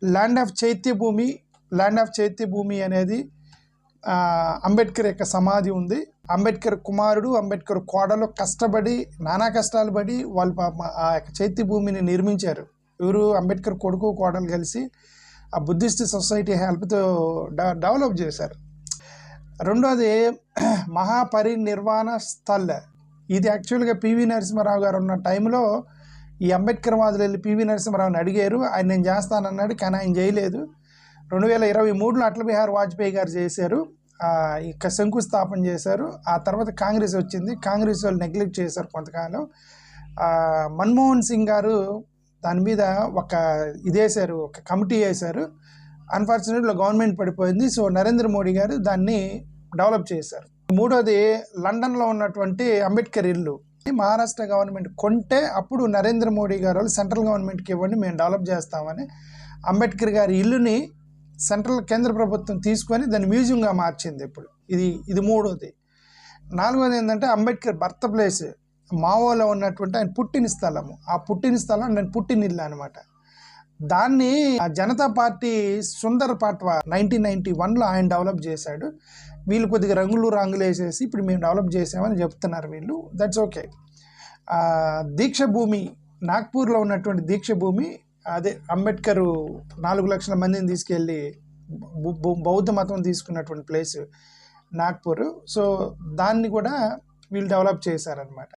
Land of Chaitya భూమి అనేది అంబేద్కర్ యొక్క సమాధి ఉంది. అంబేద్కర్ కుమారుడు, అంబేద్కర్ కోడలు కష్టపడి నానా కష్టాలు పడి వాళ్ళు ఆ యొక్క చైత్య భూమిని నిర్మించారు. ఎవరు? అంబేద్కర్ కొడుకు కోడలు కలిసి ఆ బుద్ధిస్ట్ సొసైటీ హెల్ప్తో డెవలప్ చేశారు. రెండోది మహాపరినిర్వాణ స్థల్. ఇది యాక్చువల్గా పివి నరసింహారావు గారు ఉన్న టైంలో ఈ అంబేద్కర్ వాదులు వెళ్ళి పివి నరసింహారావుని అడిగారు. ఆయన నేను చేస్తానన్నాడు, కానీ ఆయన చేయలేదు. 2023లో అటల్ బిహారీ వాజ్పేయి గారు చేశారు, ఇక శంకుస్థాపన చేశారు. ఆ తర్వాత కాంగ్రెస్ వచ్చింది, కాంగ్రెస్ వాళ్ళు నెగ్లెక్ట్ చేశారు కొంతకాలం. మన్మోహన్ సింగ్ గారు దాని మీద ఒక కమిటీ వేశారు. అన్ఫార్చునేట్గా గవర్నమెంట్ పడిపోయింది. సో నరేంద్ర మోడీ గారు దాన్ని డెవలప్ చేశారు. మూడోది లండన్లో ఉన్నటువంటి అంబేద్కర్ ఇల్లు మహారాష్ట్ర గవర్నమెంట్ కొంటే అప్పుడు నరేంద్ర మోడీ గారు సెంట్రల్ గవర్నమెంట్కి ఇవ్వండి, మేము డెవలప్ చేస్తామని అంబేద్కర్ గారి ఇల్లుని కేంద్ర ప్రభుత్వం తీసుకొని దాన్ని మ్యూజియంగా మార్చింది. ఇప్పుడు ఇది మూడోది. నాలుగోది ఏంటంటే అంబేద్కర్ బర్త్ ప్లేస్ మావోలో ఉన్నటువంటి ఆయన పుట్టిన స్థలము. ఆ పుట్టిన స్థలం నేను పుట్టినిల్లు అనమాట. దాన్ని జనతా పార్టీ సుందర్ పాట్వా 1991లో ఆయన డెవలప్ చేశాడు. వీళ్ళు కొద్దిగా రంగులు వేసేసి ఇప్పుడు మేము డెవలప్ చేసామని చెప్తున్నారు వీళ్ళు. That's okay. దీక్ష భూమి, నాగ్పూర్లో ఉన్నటువంటి దీక్ష భూమి, అదే అంబేద్కర్ 4 లక్షల మందిని తీసుకెళ్ళి బౌద్ధ మతం తీసుకున్నటువంటి ప్లేస్ నాగ్పూర్. సో దాన్ని కూడా వీళ్ళు డెవలప్ చేశారనమాట.